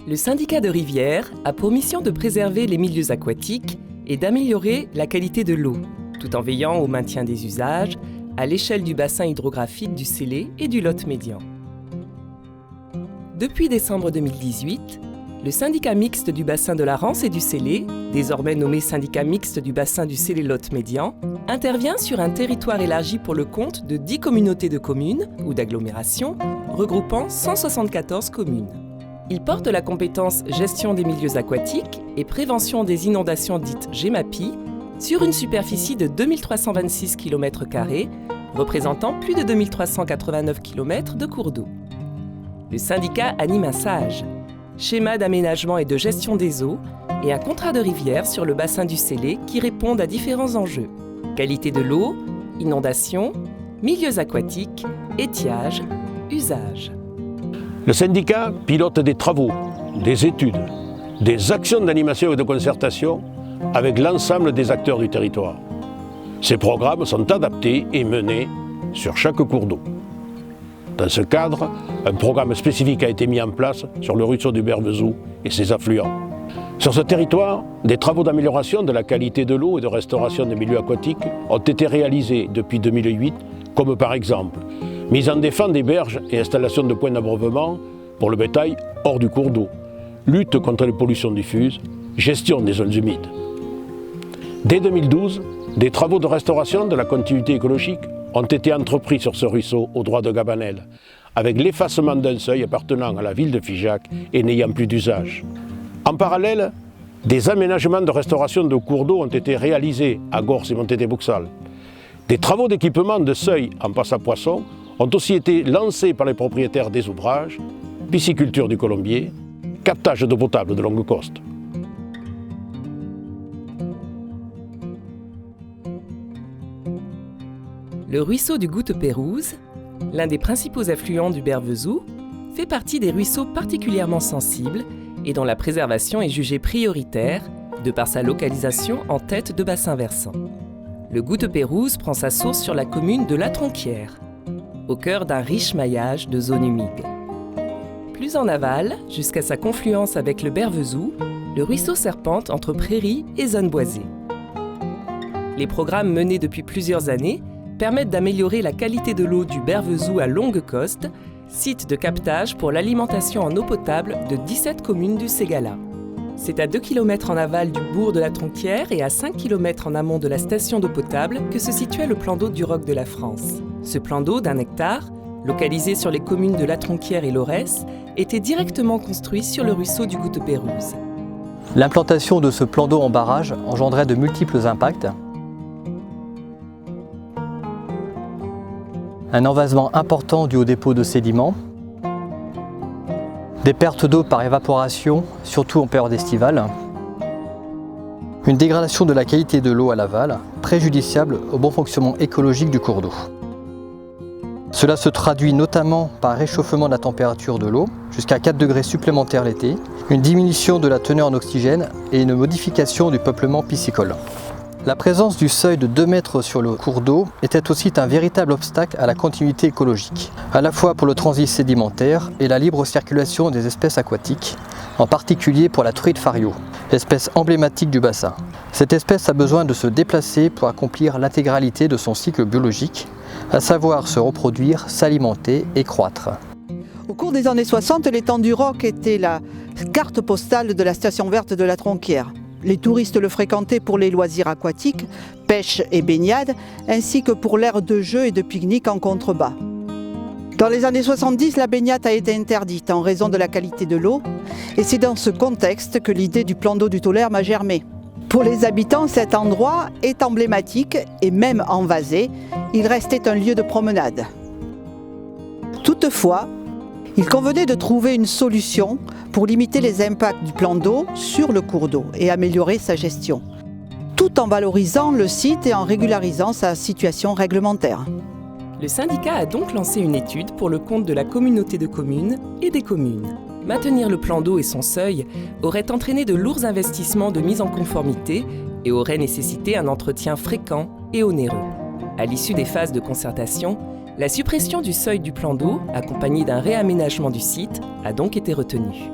Le syndicat de rivière a pour mission de préserver les milieux aquatiques et d'améliorer la qualité de l'eau, tout en veillant au maintien des usages à l'échelle du bassin hydrographique du Célé et du Lot-Médian. Depuis décembre 2018, le syndicat mixte du bassin de la Rance et du Célé, désormais nommé syndicat mixte du bassin du Célé-Lot-Médian, intervient sur un territoire élargi pour le compte de 10 communautés de communes ou d'agglomérations regroupant 174 communes. Il porte la compétence gestion des milieux aquatiques et prévention des inondations dites GEMAPI sur une superficie de 2326 km², représentant plus de 2389 km de cours d'eau. Le syndicat anime un SAGE, schéma d'aménagement et de gestion des eaux, et un contrat de rivière sur le bassin du Célé qui répondent à différents enjeux. Qualité de l'eau, inondations, milieux aquatiques, étiage, usage. Le syndicat pilote des travaux, des études, des actions d'animation et de concertation avec l'ensemble des acteurs du territoire. Ces programmes sont adaptés et menés sur chaque cours d'eau. Dans ce cadre, un programme spécifique a été mis en place sur le ruisseau du Bervezou et ses affluents. Sur ce territoire, des travaux d'amélioration de la qualité de l'eau et de restauration des milieux aquatiques ont été réalisés depuis 2008, comme par exemple mise en défense des berges et installation de points d'abreuvement pour le bétail hors du cours d'eau, lutte contre les pollutions diffuses, gestion des zones humides. Dès 2012, des travaux de restauration de la continuité écologique ont été entrepris sur ce ruisseau au droit de Gabanel, avec l'effacement d'un seuil appartenant à la ville de Figeac et n'ayant plus d'usage. En parallèle, des aménagements de restauration de cours d'eau ont été réalisés à Gorce et Montée-des-Bouxales. Des travaux d'équipement de seuil en passe à poissons ont aussi été lancés par les propriétaires des ouvrages, pisciculture du Colombier, captage d'eau potable de longue coste. Le ruisseau du Goutte-Pérouse, l'un des principaux affluents du Bervezou, fait partie des ruisseaux particulièrement sensibles et dont la préservation est jugée prioritaire de par sa localisation en tête de bassin versant. Le Goutte-Pérouse prend sa source sur la commune de La Tronquière, au cœur d'un riche maillage de zones humides. Plus en aval, jusqu'à sa confluence avec le Bervezou, le ruisseau serpente entre prairies et zones boisées. Les programmes menés depuis plusieurs années permettent d'améliorer la qualité de l'eau du Bervezou à Longue Coste, site de captage pour l'alimentation en eau potable de 17 communes du Ségala. C'est à 2 km en aval du bourg de La Tronquière et à 5 km en amont de la station d'eau potable que se situait le plan d'eau du Roc de la France. Ce plan d'eau d'1 hectare, localisé sur les communes de La Tronquière et Lorès, était directement construit sur le ruisseau du Goutte-Pérouse. L'implantation de ce plan d'eau en barrage engendrait de multiples impacts. Un envasement important dû au dépôt de sédiments, des pertes d'eau par évaporation, surtout en période estivale, une dégradation de la qualité de l'eau à l'aval, préjudiciable au bon fonctionnement écologique du cours d'eau. Cela se traduit notamment par un réchauffement de la température de l'eau, jusqu'à 4 degrés supplémentaires l'été, une diminution de la teneur en oxygène et une modification du peuplement piscicole. La présence du seuil de 2 mètres sur le cours d'eau était aussi un véritable obstacle à la continuité écologique, à la fois pour le transit sédimentaire et la libre circulation des espèces aquatiques, en particulier pour la truite fario, espèce emblématique du bassin. Cette espèce a besoin de se déplacer pour accomplir l'intégralité de son cycle biologique, à savoir se reproduire, s'alimenter et croître. Au cours des années 60, l'étang du Roc était la carte postale de la station verte de La Tronquière. Les touristes le fréquentaient pour les loisirs aquatiques, pêche et baignade, ainsi que pour l'aire de jeu et de pique-nique en contrebas. Dans les années 70, la baignade a été interdite en raison de la qualité de l'eau, et c'est dans ce contexte que l'idée du plan d'eau du Taulerme a germé. Pour les habitants, cet endroit est emblématique et même envasé, il restait un lieu de promenade. Toutefois, il convenait de trouver une solution pour limiter les impacts du plan d'eau sur le cours d'eau et améliorer sa gestion, tout en valorisant le site et en régularisant sa situation réglementaire. Le syndicat a donc lancé une étude pour le compte de la communauté de communes et des communes. Maintenir le plan d'eau et son seuil aurait entraîné de lourds investissements de mise en conformité et aurait nécessité un entretien fréquent et onéreux. À l'issue des phases de concertation, la suppression du seuil du plan d'eau, accompagnée d'un réaménagement du site, a donc été retenue.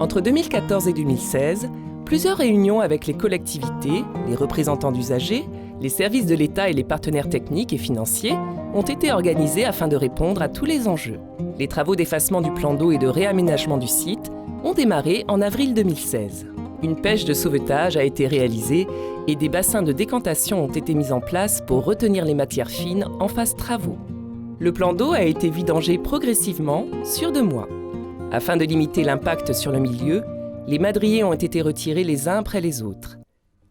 Entre 2014 et 2016, plusieurs réunions avec les collectivités, les représentants d'usagers, les services de l'État et les partenaires techniques et financiers ont été organisées afin de répondre à tous les enjeux. Les travaux d'effacement du plan d'eau et de réaménagement du site ont démarré en avril 2016. Une pêche de sauvetage a été réalisée et des bassins de décantation ont été mis en place pour retenir les matières fines en phase travaux. Le plan d'eau a été vidangé progressivement sur 2 mois. Afin de limiter l'impact sur le milieu, les madriers ont été retirés les uns après les autres.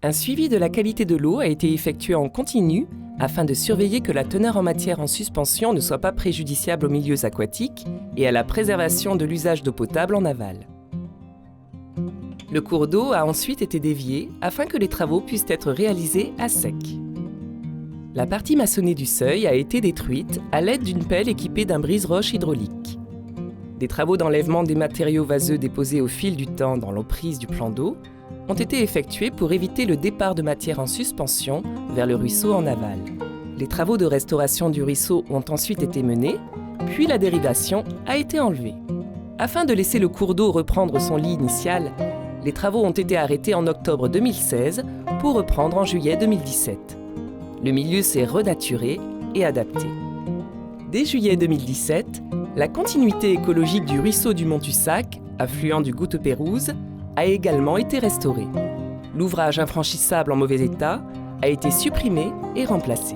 Un suivi de la qualité de l'eau a été effectué en continu afin de surveiller que la teneur en matière en suspension ne soit pas préjudiciable aux milieux aquatiques et à la préservation de l'usage d'eau potable en aval. Le cours d'eau a ensuite été dévié afin que les travaux puissent être réalisés à sec. La partie maçonnée du seuil a été détruite à l'aide d'une pelle équipée d'un brise-roche hydraulique. Des travaux d'enlèvement des matériaux vaseux déposés au fil du temps dans l'emprise du plan d'eau ont été effectués pour éviter le départ de matière en suspension vers le ruisseau en aval. Les travaux de restauration du ruisseau ont ensuite été menés, puis la dérivation a été enlevée. Afin de laisser le cours d'eau reprendre son lit initial, les travaux ont été arrêtés en octobre 2016 pour reprendre en juillet 2017. Le milieu s'est renaturé et adapté. Dès juillet 2017, la continuité écologique du ruisseau du Montussac, affluent du Goutte-Pérouse, a également été restaurée. L'ouvrage infranchissable en mauvais état a été supprimé et remplacé.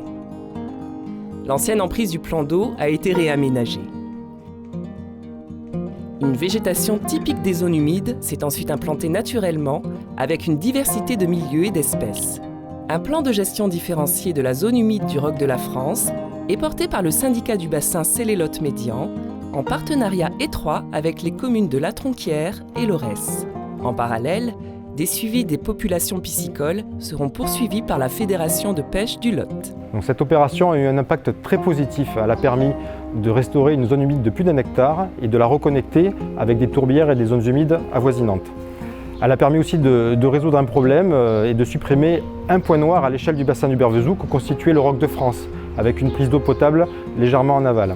L'ancienne emprise du plan d'eau a été réaménagée. Une végétation typique des zones humides s'est ensuite implantée naturellement avec une diversité de milieux et d'espèces. Un plan de gestion différencié de la zone humide du Roc de la France est porté par le syndicat du bassin Célé-Lot-Médian en partenariat étroit avec les communes de La Tronquière et Lorès. En parallèle, des suivis des populations piscicoles seront poursuivis par la Fédération de pêche du Lot. Donc cette opération a eu un impact très positif. Elle a permis de restaurer une zone humide de plus d'1 hectare et de la reconnecter avec des tourbières et des zones humides avoisinantes. Elle a permis aussi de résoudre un problème et de supprimer un point noir à l'échelle du bassin du Bervezou que constituait le Roc de France, avec une prise d'eau potable légèrement en aval.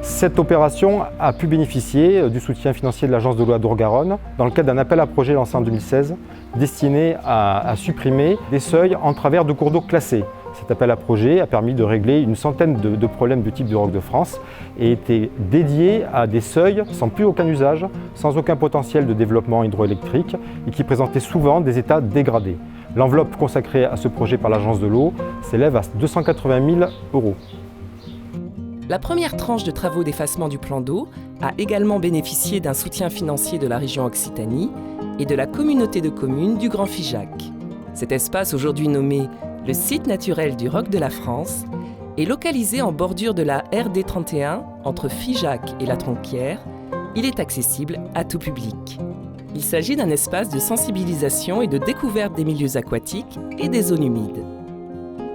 Cette opération a pu bénéficier du soutien financier de l'Agence de l'eau Adour-Garonne dans le cadre d'un appel à projet lancé en 2016 destiné à supprimer des seuils en travers de cours d'eau classés. Cet appel à projet a permis de régler une centaine de problèmes du type du Roc de France et était dédié à des seuils sans plus aucun usage, sans aucun potentiel de développement hydroélectrique et qui présentaient souvent des états dégradés. L'enveloppe consacrée à ce projet par l'Agence de l'eau s'élève à 280 000 €. La première tranche de travaux d'effacement du plan d'eau a également bénéficié d'un soutien financier de la région Occitanie et de la communauté de communes du Grand Figeac. Cet espace, aujourd'hui nommé le site naturel du Roc de la France, est localisé en bordure de la RD 31 entre Figeac et La Tronquière. Il est accessible à tout public. Il s'agit d'un espace de sensibilisation et de découverte des milieux aquatiques et des zones humides.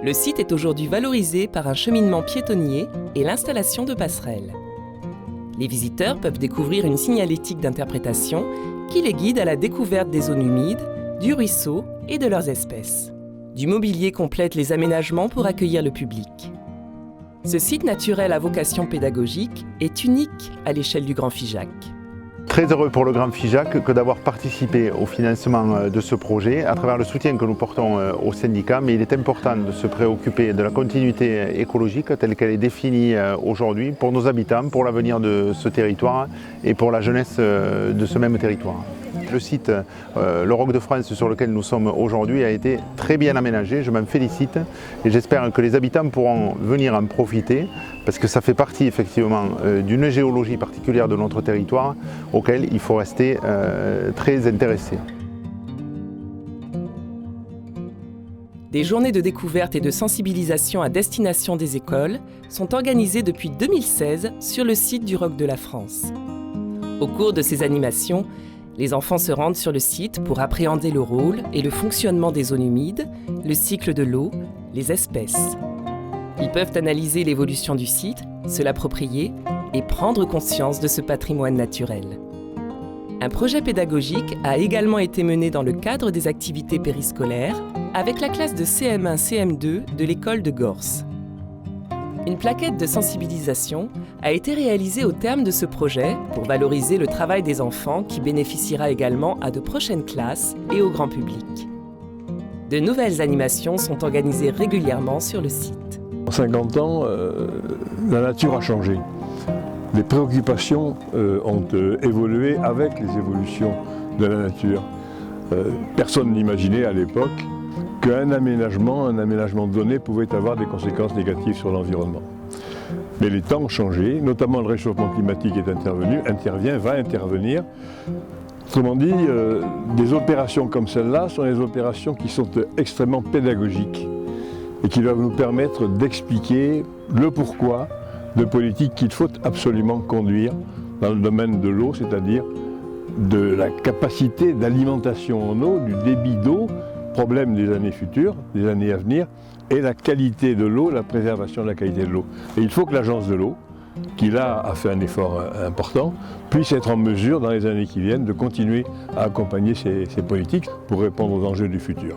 Le site est aujourd'hui valorisé par un cheminement piétonnier et l'installation de passerelles. Les visiteurs peuvent découvrir une signalétique d'interprétation qui les guide à la découverte des zones humides, du ruisseau et de leurs espèces. Du mobilier complète les aménagements pour accueillir le public. Ce site naturel à vocation pédagogique est unique à l'échelle du Grand Figeac. Très heureux pour le Grand Figeac que d'avoir participé au financement de ce projet à travers le soutien que nous portons au syndicat, mais il est important de se préoccuper de la continuité écologique telle qu'elle est définie aujourd'hui pour nos habitants, pour l'avenir de ce territoire et pour la jeunesse de ce même territoire. Le site, le Roc de France sur lequel nous sommes aujourd'hui, a été très bien aménagé, je m'en félicite et j'espère que les habitants pourront venir en profiter parce que ça fait partie effectivement d'une géologie particulière de notre territoire auquel il faut rester très intéressé. Des journées de découverte et de sensibilisation à destination des écoles sont organisées depuis 2016 sur le site du Roc de la France. Au cours de ces animations, les enfants se rendent sur le site pour appréhender le rôle et le fonctionnement des zones humides, le cycle de l'eau, les espèces. Ils peuvent analyser l'évolution du site, se l'approprier et prendre conscience de ce patrimoine naturel. Un projet pédagogique a également été mené dans le cadre des activités périscolaires avec la classe de CM1-CM2 de l'école de Gorse. Une plaquette de sensibilisation a été réalisée au terme de ce projet pour valoriser le travail des enfants qui bénéficiera également à de prochaines classes et au grand public. De nouvelles animations sont organisées régulièrement sur le site. En 50 ans, la nature a changé. Les préoccupations ont évolué avec les évolutions de la nature. Personne n'imaginait à l'époque qu'un aménagement donné pouvait avoir des conséquences négatives sur l'environnement. Mais les temps ont changé, notamment le réchauffement climatique va intervenir. Autrement dit, des opérations comme celle-là sont des opérations qui sont extrêmement pédagogiques et qui doivent nous permettre d'expliquer le pourquoi de politiques qu'il faut absolument conduire dans le domaine de l'eau, c'est-à-dire de la capacité d'alimentation en eau, du débit d'eau, problème des années futures, des années à venir, et la qualité de l'eau, la préservation de la qualité de l'eau. Et il faut que l'Agence de l'eau, qui là a fait un effort important, puisse être en mesure dans les années qui viennent de continuer à accompagner ces politiques pour répondre aux enjeux du futur.